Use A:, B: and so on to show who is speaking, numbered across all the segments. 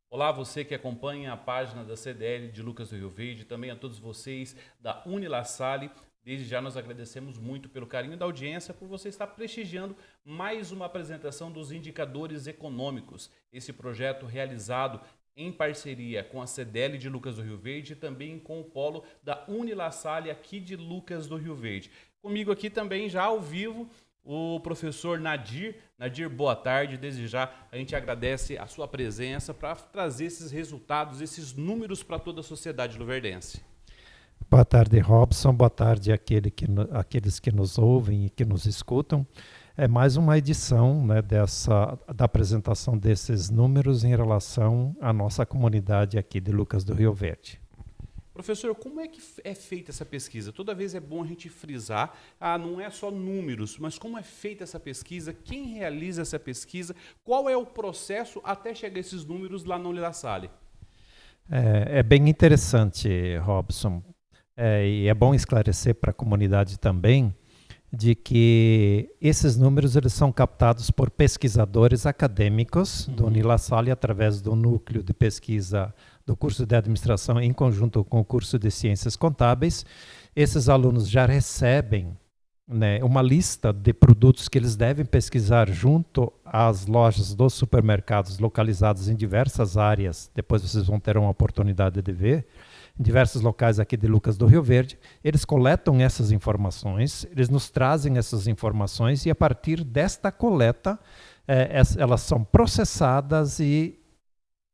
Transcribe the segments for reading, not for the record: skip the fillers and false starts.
A: Olá, você que acompanha a página da CDL de Lucas do Rio Verde, também a todos vocês da Unilassalle. Desde já nós agradecemos muito pelo carinho da audiência, por você estar prestigiando mais uma apresentação dos indicadores econômicos. Esse projeto realizado em parceria com a CDL de Lucas do Rio Verde e também com o polo da Unilassalle aqui de Lucas do Rio Verde. Comigo aqui também já ao vivo o professor Nadir. Nadir, boa tarde. Desde já a gente agradece a sua presença para trazer esses resultados, esses números para toda a sociedade luverdense.
B: Boa tarde, Robson. Boa tarde àqueles que nos ouvem e que nos escutam. É mais uma edição, né, da apresentação desses números em relação à nossa comunidade aqui de Lucas do Rio Verde.
A: Professor, como é que é feita essa pesquisa? Toda vez é bom a gente frisar, não é só números, mas como é feita essa pesquisa, quem realiza essa pesquisa, qual é o processo até chegar a esses números lá na Unilassalle?
B: É bem interessante, Robson, e é bom esclarecer para a comunidade também de que esses números eles são captados por pesquisadores acadêmicos do Unilassalle através do núcleo de pesquisa do curso de administração em conjunto com o curso de ciências contábeis. Esses alunos já recebem, né, uma lista de produtos que eles devem pesquisar junto às lojas dos supermercados localizados em diversas áreas. Depois vocês vão ter uma oportunidade de ver em diversos locais aqui de Lucas do Rio Verde. Eles coletam essas informações, eles nos trazem essas informações e a partir desta coleta elas são processadas e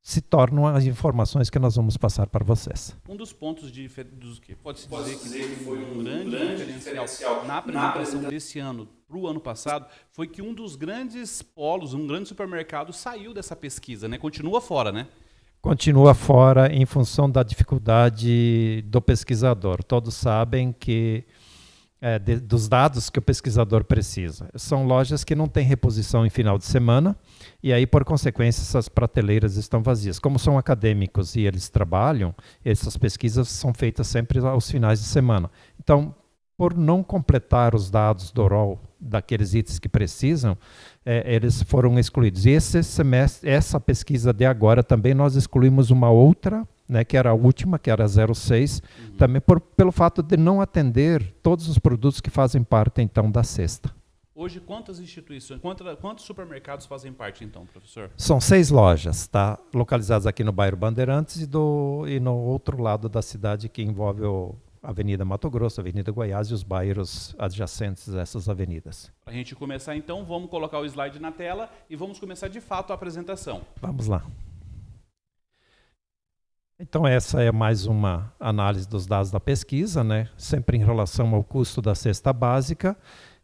B: se tornam as informações que nós vamos passar para vocês.
A: Um dos pontos dos que pode-se dizer que foi um grande diferencial na apresentação desse ano para o ano passado foi que um dos grandes polos, um grande supermercado saiu dessa pesquisa, né? Continua fora, né?
B: Continua fora em função da dificuldade do pesquisador. Todos sabem que dos dados que o pesquisador precisa. São lojas que não têm reposição em final de semana e aí, por consequência, essas prateleiras estão vazias. Como são acadêmicos e eles trabalham, essas pesquisas são feitas sempre aos finais de semana. Então, por não completar os dados do rol daqueles itens que precisam, eles foram excluídos. E esse semestre, essa pesquisa de agora também nós excluímos uma outra, né, que era a última, que era 06, também pelo fato de não atender todos os produtos que fazem parte, então, da cesta.
A: Hoje, quantas instituições, quantos supermercados fazem parte, então, professor?
B: São 6 lojas, tá? Localizadas aqui no bairro Bandeirantes e no outro lado da cidade, que envolve a Avenida Mato Grosso, a Avenida Goiás e os bairros adjacentes a essas avenidas.
A: Para a gente começar, então, vamos colocar o slide na tela e vamos começar, de fato, a apresentação.
B: Vamos lá. Então, essa é mais uma análise dos dados da pesquisa, né? Sempre em relação ao custo da cesta básica.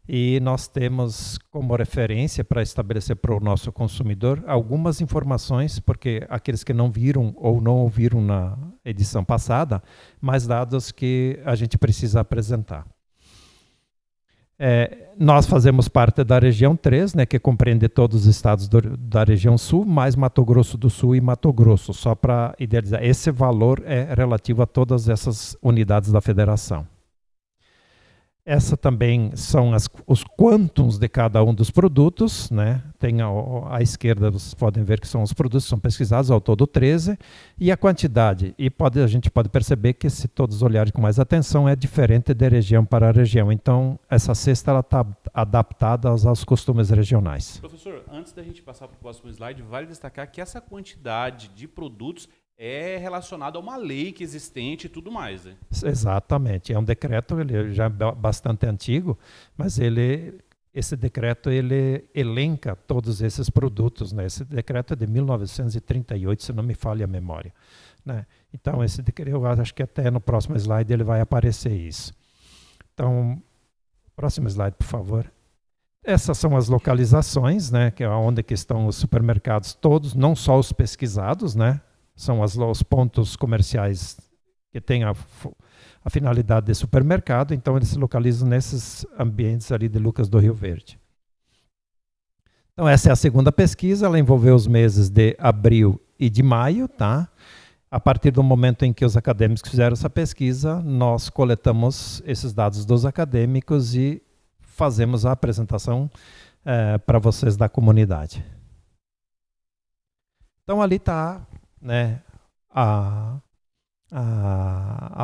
B: E nós temos como referência para estabelecer para o nosso consumidor algumas informações, porque aqueles que não viram ou não ouviram na edição passada, mais dados que a gente precisa apresentar. Nós fazemos parte da região 3, né, que compreende todos os estados da região sul, mais Mato Grosso do Sul e Mato Grosso, só para idealizar. Esse valor é relativo a todas essas unidades da federação. Essa também são os quantums de cada um dos produtos, né? Tem à esquerda, vocês podem ver que são os produtos que são pesquisados, ao todo 13, e a quantidade. E a gente pode perceber que, se todos olharem com mais atenção, é diferente de região para região. Então, essa cesta está adaptada aos costumes regionais.
A: Professor, antes da gente passar para o próximo slide, vale destacar que essa quantidade de produtos é relacionado a uma lei que é existente e tudo mais, né?
B: Exatamente. É um decreto, ele já é bastante antigo, mas esse decreto ele elenca todos esses produtos, né? Esse decreto é de 1938, se não me falha a memória, né? Então, esse decreto, eu acho que até no próximo slide ele vai aparecer isso. Então, próximo slide, por favor. Essas são as localizações, né? Que é onde que estão os supermercados todos, não só os pesquisados, né? São os pontos comerciais que têm a finalidade de supermercado, então eles se localizam nesses ambientes ali de Lucas do Rio Verde. Então essa é a segunda pesquisa, ela envolveu os meses de abril e de maio, tá? A partir do momento em que os acadêmicos fizeram essa pesquisa, nós coletamos esses dados dos acadêmicos e fazemos a apresentação para vocês da comunidade. Então ali está né, a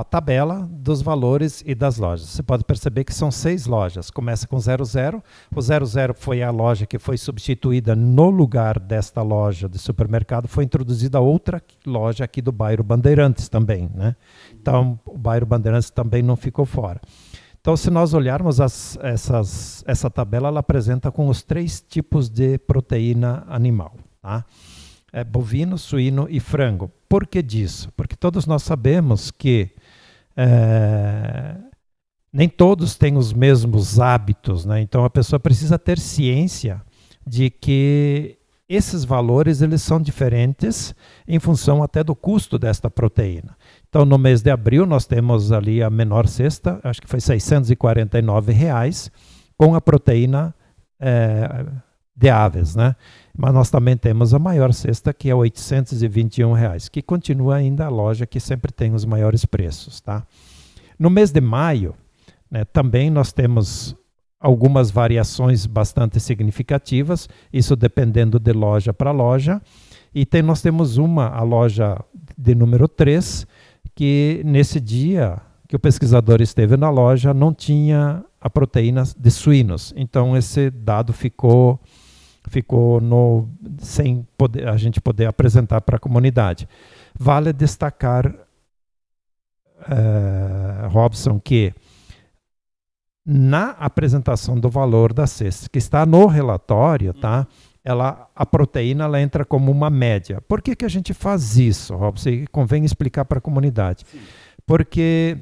B: tabela dos valores e das lojas. Você pode perceber que são 6 lojas. Começa com 00. O 00 foi a loja que foi substituída no lugar desta loja de supermercado. Foi introduzida outra loja aqui do bairro Bandeirantes também, né? Então, o bairro Bandeirantes também não ficou fora. Então, se nós olharmos essa tabela, ela apresenta com os 3 tipos de proteína animal, tá? Bovino, suíno e frango. Por que disso? Porque todos nós sabemos que nem todos têm os mesmos hábitos, né? Então a pessoa precisa ter ciência de que esses valores eles são diferentes em função até do custo desta proteína. Então no mês de abril nós temos ali a menor cesta, acho que foi R$ 649, com a proteína de aves, né? Mas nós também temos a maior cesta, que é R$ 821, que continua ainda a loja que sempre tem os maiores preços, tá? No mês de maio, né, também nós temos algumas variações bastante significativas, isso dependendo de loja para loja, e nós temos a loja de número 3, que nesse dia que o pesquisador esteve na loja não tinha a proteína de suínos, então esse dado ficou sem a gente poder apresentar para a comunidade. Vale destacar, Robson, que na apresentação do valor da cesta, que está no relatório, tá? A proteína ela entra como uma média. Por que a gente faz isso, Robson? E convém explicar para a comunidade. Sim. Porque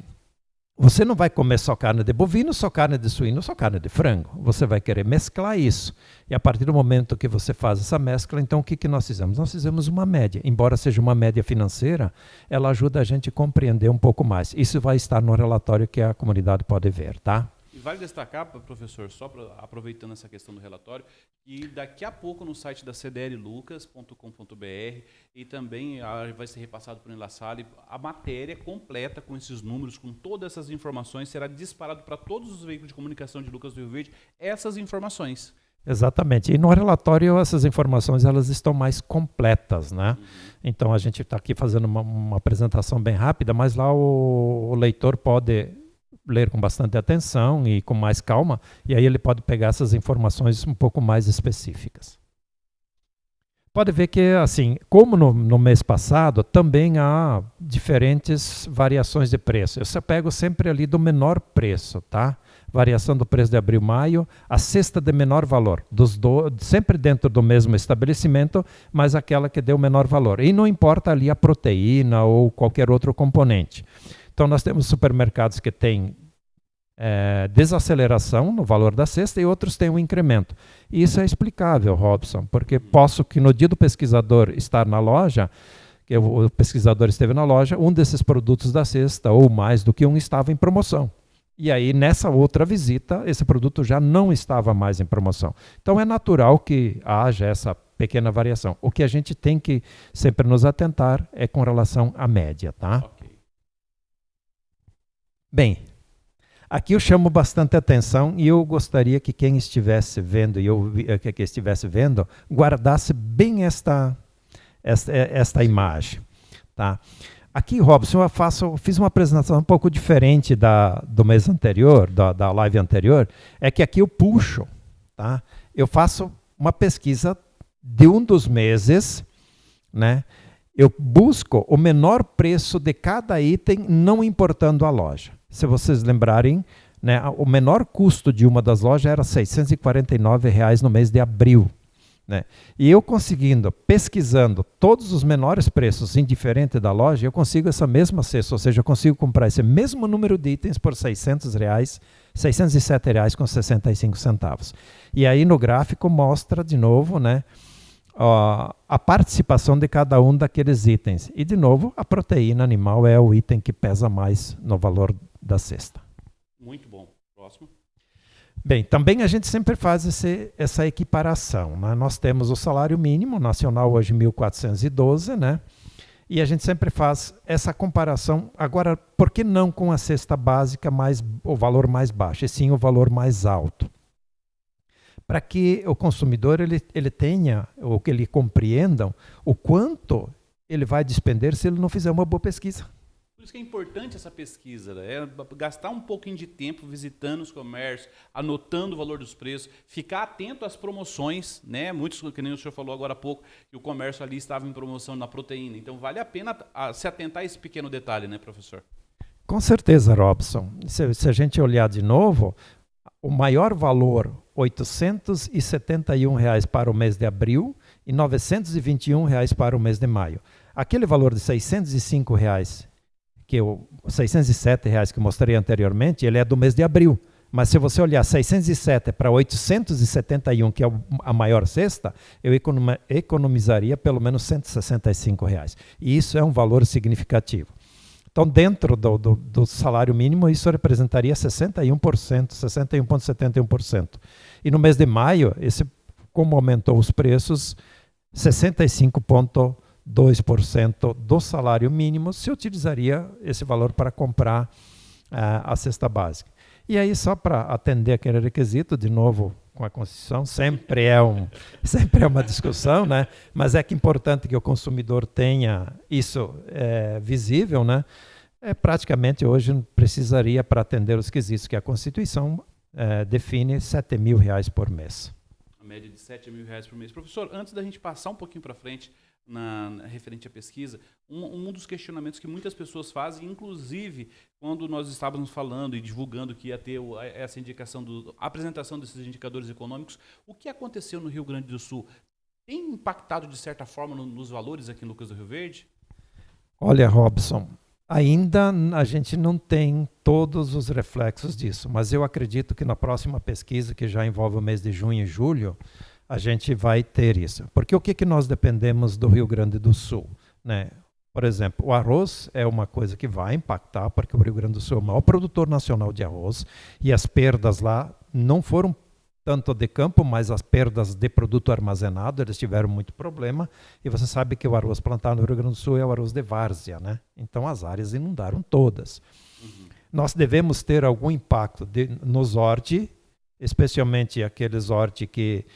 B: você não vai comer só carne de bovino, só carne de suíno, só carne de frango. Você vai querer mesclar isso. E a partir do momento que você faz essa mescla, então o que nós fizemos? Nós fizemos uma média. Embora seja uma média financeira, ela ajuda a gente a compreender um pouco mais. Isso vai estar no relatório que a comunidade pode ver, tá?
A: E vale destacar, professor, só aproveitando essa questão do relatório, que daqui a pouco no site da cdllucas.com.br e também vai ser repassado por La Salle, a matéria completa com esses números, com todas essas informações, será disparado para todos os veículos de comunicação de Lucas do Rio Verde essas informações.
B: Exatamente. E no relatório essas informações elas estão mais completas, né? Então a gente está aqui fazendo uma apresentação bem rápida, mas lá o leitor pode ler com bastante atenção e com mais calma, e aí ele pode pegar essas informações um pouco mais específicas. Pode ver que, assim, como no mês passado, também há diferentes variações de preço. Eu pego sempre ali do menor preço, tá? Variação do preço de abril e maio, a cesta de menor valor, sempre dentro do mesmo estabelecimento, mas aquela que deu menor valor. E não importa ali a proteína ou qualquer outro componente. Então, nós temos supermercados que têm desaceleração no valor da cesta e outros têm um incremento. E isso é explicável, Robson, porque posso que no dia do pesquisador estar na loja, que o pesquisador esteve na loja, um desses produtos da cesta, ou mais do que um, estava em promoção. E aí, nessa outra visita, esse produto já não estava mais em promoção. Então, é natural que haja essa pequena variação. O que a gente tem que sempre nos atentar é com relação à média, tá? Bem, aqui eu chamo bastante atenção e eu gostaria que quem estivesse vendo guardasse bem esta imagem, tá? Aqui, Robson, eu fiz uma apresentação um pouco diferente do mês anterior, da live anterior, é que aqui eu puxo, tá? Eu faço uma pesquisa de um dos meses, né? Eu busco o menor preço de cada item, não importando a loja. Se vocês lembrarem, né, o menor custo de uma das lojas era R$ 649 no mês de abril. Né? E eu pesquisando todos os menores preços indiferente da loja, eu consigo essa mesma cesta, ou seja, eu consigo comprar esse mesmo número de itens por R$ 607,65. E aí no gráfico mostra de novo, né, a participação de cada um daqueles itens. E de novo, a proteína animal é o item que pesa mais no valor da cesta.
A: Muito bom. Próximo.
B: Bem, também a gente sempre faz essa equiparação, né? Nós temos o salário mínimo nacional hoje 1.412, né? E a gente sempre faz essa comparação. Agora, por que não com a cesta básica o valor mais baixo, e sim o valor mais alto? Para que o consumidor ele tenha, ou que ele compreenda o quanto ele vai despender se ele não fizer uma boa pesquisa.
A: Por isso que é importante essa pesquisa, né? É gastar um pouquinho de tempo visitando os comércios, anotando o valor dos preços, ficar atento às promoções, né? Muitos, que nem o senhor falou agora há pouco, que o comércio ali estava em promoção na proteína. Então vale a pena se atentar a esse pequeno detalhe, né, professor?
B: Com certeza, Robson. Se a gente olhar de novo, o maior valor, R$ 871 para o mês de abril e R$ 921 para o mês de maio. Aquele valor de R$ 605, R$ 607 que eu mostrei anteriormente, ele é do mês de abril. Mas se você olhar 607 para 871, que é a maior cesta, eu economizaria pelo menos R$ 165. E isso é um valor significativo. Então, dentro do salário mínimo, isso representaria 61%, 61,71%. E no mês de maio, como aumentou os preços, 65,2% do salário mínimo se utilizaria esse valor para comprar a cesta básica. E aí, só para atender aquele requisito, de novo, com a Constituição, sempre é uma discussão, né? Mas é que é importante que o consumidor tenha isso visível, né? Praticamente hoje precisaria, para atender os quesitos que a Constituição define, R$ 7.000 por mês.
A: A média de R$ 7.000 por mês. Professor, antes da gente passar um pouquinho para frente, referente à pesquisa, um dos questionamentos que muitas pessoas fazem, inclusive quando nós estávamos falando e divulgando que ia ter essa indicação, a apresentação desses indicadores econômicos, o que aconteceu no Rio Grande do Sul? Tem impactado de certa forma nos valores aqui em Lucas do Rio Verde?
B: Olha, Robson, ainda a gente não tem todos os reflexos disso, mas eu acredito que na próxima pesquisa, que já envolve o mês de junho e julho, a gente vai ter isso. Porque o que nós dependemos do Rio Grande do Sul, né? Por exemplo, o arroz é uma coisa que vai impactar, porque o Rio Grande do Sul é o maior produtor nacional de arroz, e as perdas lá não foram tanto de campo, mas as perdas de produto armazenado, eles tiveram muito problema, e você sabe que o arroz plantado no Rio Grande do Sul é o arroz de várzea, né? Então as áreas inundaram todas. Nós devemos ter algum impacto nos horti, especialmente aqueles horti que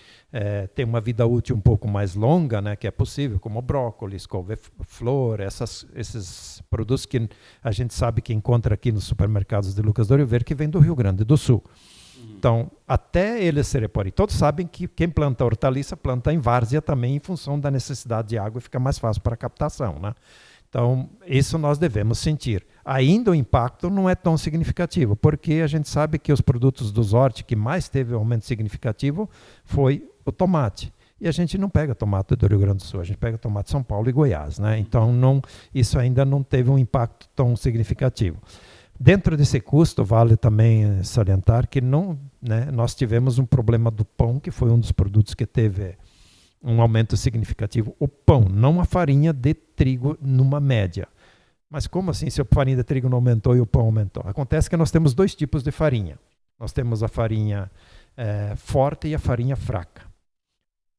B: tem uma vida útil um pouco mais longa, né, que é possível, como brócolis, couve-flor, esses produtos que a gente sabe que encontra aqui nos supermercados de Lucas do Rio Verde, que vem do Rio Grande do Sul. Então, até eles serem por aí. Todos sabem que quem planta hortaliça planta em várzea também, em função da necessidade de água, e fica mais fácil para a captação, né? Então, isso nós devemos sentir. Ainda o impacto não é tão significativo, porque a gente sabe que os produtos dos horti que mais teve um aumento significativo foi o tomate. E a gente não pega tomate do Rio Grande do Sul, a gente pega tomate de São Paulo e Goiás, né? Então, isso ainda não teve um impacto tão significativo. Dentro desse custo, vale também salientar que nós tivemos um problema do pão, que foi um dos produtos que teve um aumento significativo. O pão, não a farinha de trigo numa média. Mas como assim, se a farinha de trigo não aumentou e o pão aumentou? Acontece que nós temos dois tipos de farinha. Nós temos a farinha forte e a farinha fraca.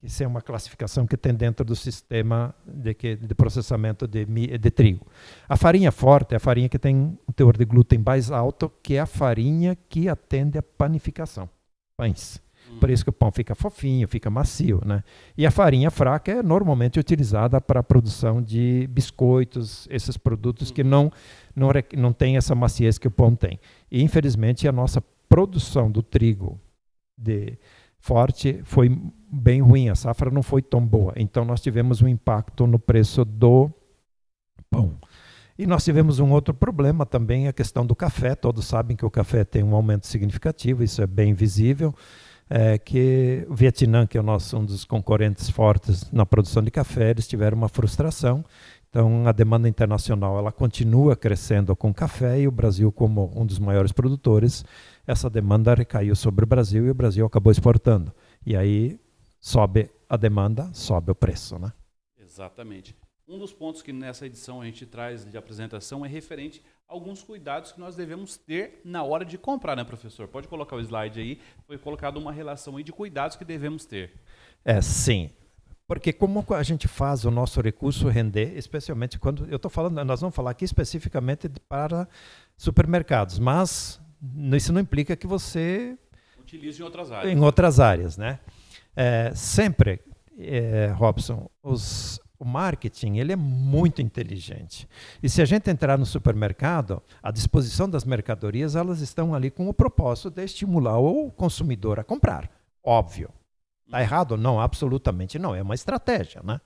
B: Isso é uma classificação que tem dentro do sistema de processamento de trigo. A farinha forte é a farinha que tem um teor de glúten mais alto, que é a farinha que atende à panificação, pães. Por isso que o pão fica fofinho, fica macio, né? E a farinha fraca é normalmente utilizada para a produção de biscoitos, esses produtos que não têm essa maciez que o pão tem. E, infelizmente, a nossa produção do trigo forte foi bem ruim, a safra não foi tão boa. Então, nós tivemos um impacto no preço do pão. E nós tivemos um outro problema também, a questão do café. Todos sabem que o café tem um aumento significativo, isso é bem visível. Que o Vietnã, que é um dos concorrentes fortes na produção de café, eles tiveram uma frustração. Então, a demanda internacional ela continua crescendo com café, e o Brasil, como um dos maiores produtores, essa demanda recaiu sobre o Brasil e o Brasil acabou exportando. E aí sobe a demanda, sobe o preço, né?
A: Exatamente. Um dos pontos que nessa edição a gente traz de apresentação é referente a alguns cuidados que nós devemos ter na hora de comprar, né, professor? Pode colocar o slide aí. Foi colocado uma relação aí de cuidados que devemos ter.
B: Sim. Porque como a gente faz o nosso recurso render, especialmente quando eu estou falando, nós vamos falar aqui especificamente para supermercados, mas isso não implica que você
A: utilize em outras áreas.
B: Em outras áreas, né? Sempre, Robson, o marketing ele é muito inteligente. E se a gente entrar no supermercado, a disposição das mercadorias, elas estão ali com o propósito de estimular o consumidor a comprar. Óbvio. Está errado? Não, absolutamente não. É uma estratégia, né?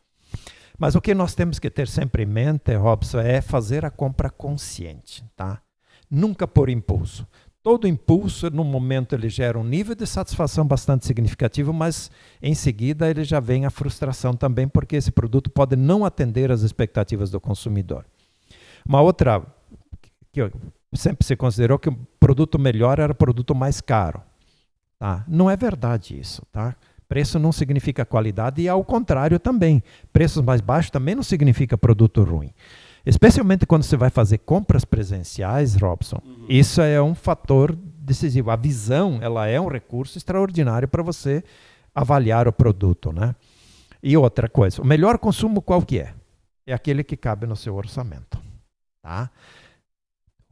B: Mas o que nós temos que ter sempre em mente, Robson, é fazer a compra consciente, tá? Nunca por impulso. Todo impulso, no momento, ele gera um nível de satisfação bastante significativo, mas em seguida ele já vem a frustração também, porque esse produto pode não atender às expectativas do consumidor. Uma outra, que sempre se considerou que o produto melhor era o produto mais caro. Tá? Não é verdade isso, tá? Preço não significa qualidade e ao contrário também. Preços mais baixos também não significa produto ruim. Especialmente quando você vai fazer compras presenciais, Robson, isso é um fator decisivo. A visão, ela é um recurso extraordinário para você avaliar o produto, né? E outra coisa, o melhor consumo qual que é? É aquele que cabe no seu orçamento, tá?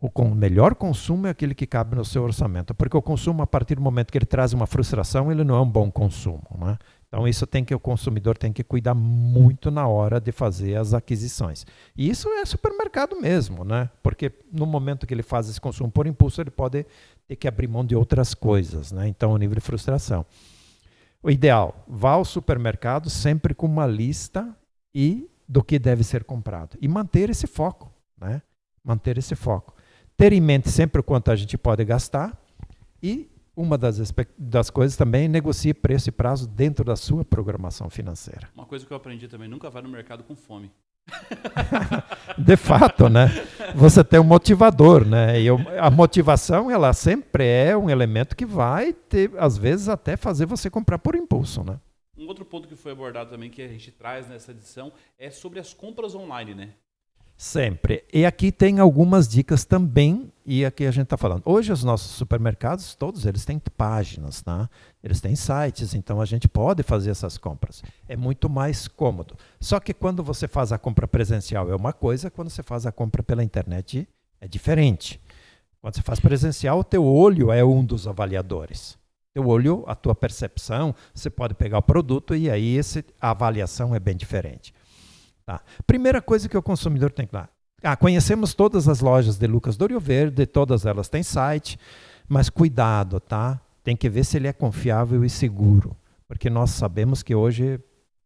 B: O melhor consumo é aquele que cabe no seu orçamento, porque o consumo, a partir do momento que ele traz uma frustração, ele não é um bom consumo, né? Então, isso o consumidor tem que cuidar muito na hora de fazer as aquisições. E isso é supermercado mesmo, né? Porque no momento que ele faz esse consumo por impulso, ele pode ter que abrir mão de outras coisas, né? Então, o nível de frustração. O ideal, vá ao supermercado sempre com uma lista do que deve ser comprado. E manter esse foco, né? Manter esse foco. Ter em mente sempre o quanto a gente pode gastar e uma das coisas também, negocie preço e prazo dentro da sua programação financeira.
A: Uma coisa que eu aprendi também, nunca vá no mercado com fome.
B: De fato, né? Você tem um motivador, né? E a motivação, ela sempre é um elemento que vai ter, às vezes, até fazer você comprar por impulso, né?
A: Um outro ponto que foi abordado também, que a gente traz nessa edição, é sobre as compras online, né?
B: Sempre. E aqui tem algumas dicas também, e aqui a gente está falando. Hoje os nossos supermercados, todos eles têm páginas, tá? Eles têm sites, então a gente pode fazer essas compras. É muito mais cômodo. Só que quando você faz a compra presencial é uma coisa, quando você faz a compra pela internet é diferente. Quando você faz presencial, o teu olho é um dos avaliadores. Teu olho, a tua percepção, você pode pegar o produto e aí a avaliação é bem diferente. Tá. Primeira coisa que o consumidor tem que dar. Conhecemos todas as lojas de Lucas do Rio Verde, todas elas têm site, mas cuidado, tá? Tem que ver se ele é confiável e seguro, porque nós sabemos que hoje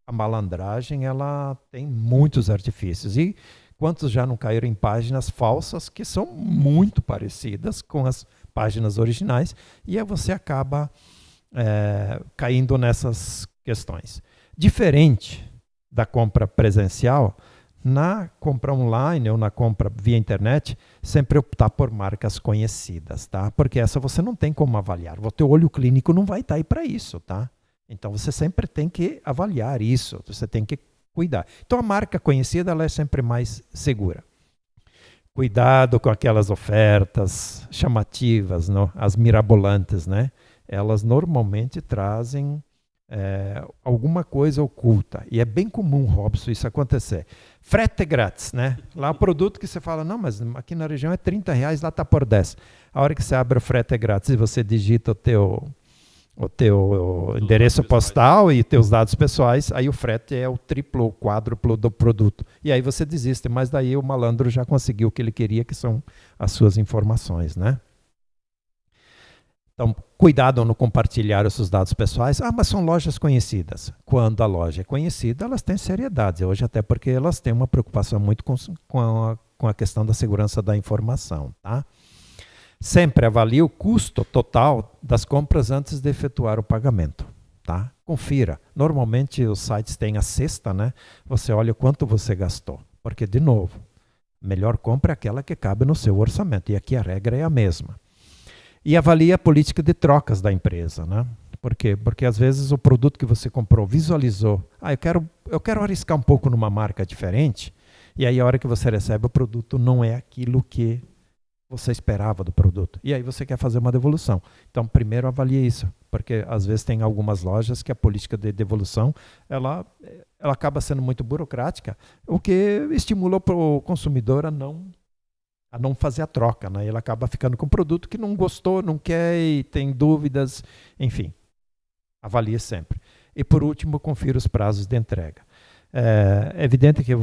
B: a malandragem ela tem muitos artifícios. E quantos já não caíram em páginas falsas que são muito parecidas com as páginas originais e aí você acaba caindo nessas questões. Diferente da compra presencial, na compra online ou na compra via internet, sempre optar por marcas conhecidas, tá? Porque essa você não tem como avaliar. O teu olho clínico não vai estar aí para isso, tá? Então você sempre tem que avaliar isso, você tem que cuidar. Então a marca conhecida ela é sempre mais segura. Cuidado com aquelas ofertas chamativas, não? As mirabolantes, né? Elas normalmente trazem alguma coisa oculta. E é bem comum, Robson, isso acontecer. Frete grátis, né? Lá o produto que você fala, não, mas aqui na região é R$30, lá está por 10. A hora que você abre o frete grátis e você digita o teu endereço postal e teus dados pessoais, aí o frete é o triplo ou quádruplo do produto. E aí você desiste, mas daí o malandro já conseguiu o que ele queria, que são as suas informações, né? Então, cuidado no compartilhar os seus dados pessoais. Mas são lojas conhecidas. Quando a loja é conhecida, elas têm seriedade. Hoje até porque elas têm uma preocupação muito com a questão da segurança da informação, tá? Sempre avalie o custo total das compras antes de efetuar o pagamento, tá? Confira. Normalmente os sites têm a cesta, né? Você olha o quanto você gastou. Porque, de novo, melhor compra é aquela que cabe no seu orçamento. E aqui a regra é a mesma. E avalie a política de trocas da empresa, né? Por quê? Porque às vezes o produto que você comprou visualizou, eu quero arriscar um pouco numa marca diferente, e aí a hora que você recebe o produto não é aquilo que você esperava do produto. E aí você quer fazer uma devolução. Então, primeiro avalie isso, porque às vezes tem algumas lojas que a política de devolução, ela acaba sendo muito burocrática, o que estimula o consumidor a não fazer a troca, né? Ele acaba ficando com um produto que não gostou, não quer e tem dúvidas, enfim. Avalie sempre. E por último, confira os prazos de entrega. É evidente que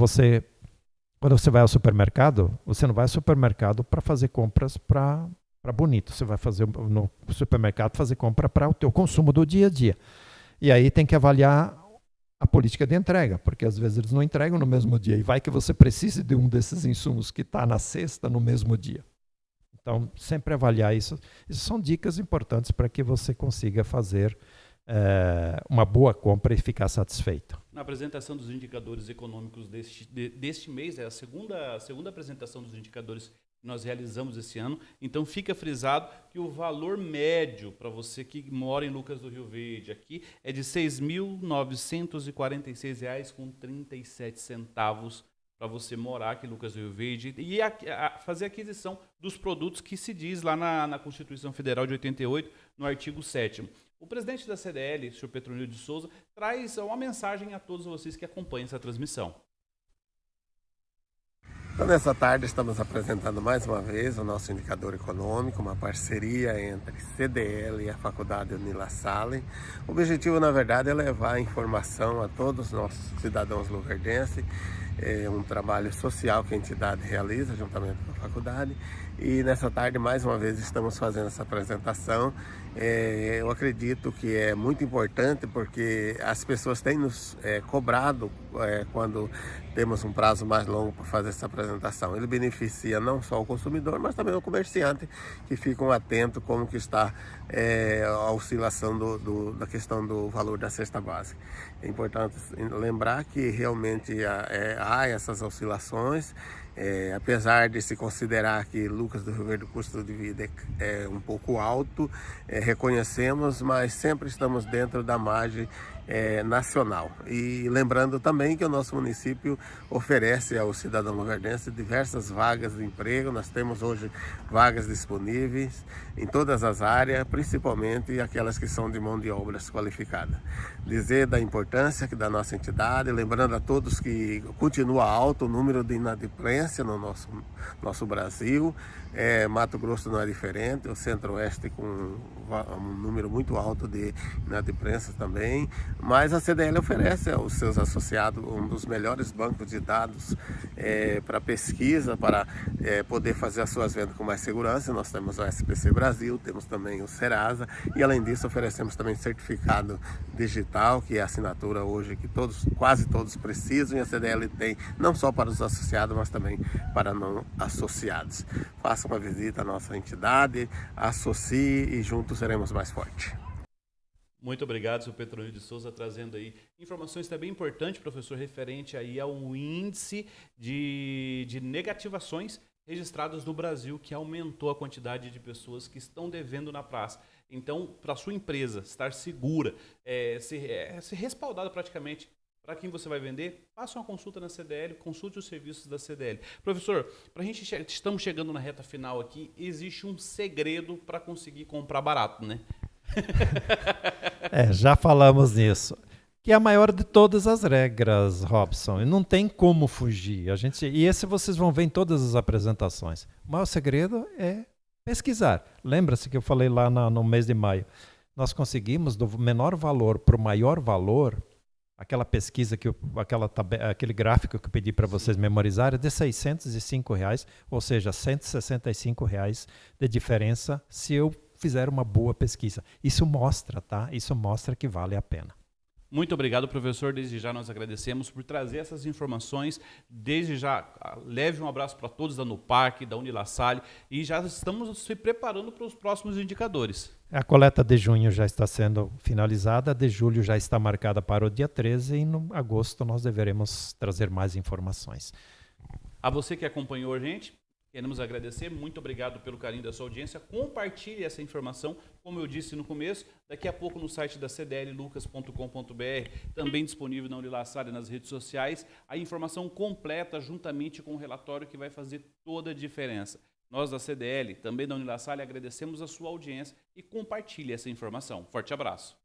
B: quando você vai ao supermercado, você não vai ao supermercado para fazer compras para bonito. Você vai fazer no supermercado fazer compra para o teu consumo do dia a dia. E aí tem que avaliar a política de entrega, porque às vezes eles não entregam no mesmo dia. E vai que você precise de um desses insumos que está na cesta no mesmo dia. Então, sempre avaliar isso. Isso são dicas importantes para que você consiga fazer uma boa compra e ficar satisfeito.
A: Na apresentação dos indicadores econômicos deste mês, é a segunda apresentação dos indicadores que nós realizamos esse ano. Então, fica frisado que o valor médio para você que mora em Lucas do Rio Verde aqui é de R$ 6.946,37 para você morar aqui em Lucas do Rio Verde e fazer a aquisição dos produtos que se diz lá na Constituição Federal de 88, no artigo 7º. O presidente da CDL, o senhor Petronildo de Souza, traz uma mensagem a todos vocês que acompanham essa transmissão.
C: Então, nessa tarde, estamos apresentando mais uma vez o nosso indicador econômico, uma parceria entre CDL e a Faculdade Unilassalle. O objetivo, na verdade, é levar informação a todos os nossos cidadãos luverdenses. É um trabalho social que a entidade realiza juntamente com a faculdade. E nessa tarde, mais uma vez, estamos fazendo essa apresentação. Eu acredito que é muito importante porque as pessoas têm nos cobrado quando temos um prazo mais longo para fazer essa apresentação. Ele beneficia não só o consumidor, mas também o comerciante, que ficam atentos como que está a oscilação da questão do valor da cesta básica. É importante lembrar que realmente há essas oscilações. Apesar de se considerar que Lucas do Rio Verde o custo de vida é um pouco alto, reconhecemos, mas sempre estamos dentro da margem nacional. E lembrando também que o nosso município oferece ao cidadão luverdense diversas vagas de emprego. Nós temos hoje vagas disponíveis em todas as áreas, principalmente aquelas que são de mão de obras qualificada. Dizer da importância da nossa entidade, lembrando a todos que continua alto o número de inadimplência no nosso Brasil. Mato Grosso não é diferente, o Centro-Oeste com um número muito alto de inadimplência também, mas a CDL oferece aos seus associados um dos melhores bancos de dados para pesquisa, para poder fazer as suas vendas com mais segurança. Nós temos o SPC Brasil, temos também o Serasa e além disso oferecemos também certificado digital, que é a assinatura hoje que quase todos precisam, e a CDL tem não só para os associados, mas também para não associados. Faça uma visita à nossa entidade, associe e juntos seremos mais fortes.
A: Muito obrigado, senhor Petronildo de Souza, trazendo aí informações também importantes, professor, referente aí ao índice de negativações registradas no Brasil, que aumentou a quantidade de pessoas que estão devendo na praça. Então, para a sua empresa estar segura, ser respaldada praticamente para quem você vai vender, faça uma consulta na CDL, consulte os serviços da CDL. Professor, estamos chegando na reta final aqui, existe um segredo para conseguir comprar barato, né?
B: Já falamos nisso. Que é a maior de todas as regras, Robson. E não tem como fugir. E esse vocês vão ver em todas as apresentações. O maior segredo é pesquisar. Lembra-se que eu falei lá no mês de maio. Nós conseguimos do menor valor para o maior valor. Aquela pesquisa, aquele gráfico que eu pedi para vocês memorizarem, é de R$605, ou seja, R$165 de diferença se eu fizer uma boa pesquisa. Isso mostra, tá? Isso mostra que vale a pena.
A: Muito obrigado, professor. Desde já nós agradecemos por trazer essas informações. Desde já, leve um abraço para todos da NUPAC, da Unilassalle, e já estamos se preparando para os próximos indicadores.
B: A coleta de junho já está sendo finalizada, a de julho já está marcada para o dia 13 e no agosto nós deveremos trazer mais informações.
A: A você que acompanhou a gente, queremos agradecer, muito obrigado pelo carinho da sua audiência. Compartilhe essa informação, como eu disse no começo, daqui a pouco no site da cdllucas.com.br, também disponível na Unilassalle e nas redes sociais, a informação completa juntamente com o relatório que vai fazer toda a diferença. Nós da CDL, também da Unilassalle, agradecemos a sua audiência e compartilhe essa informação. Forte abraço.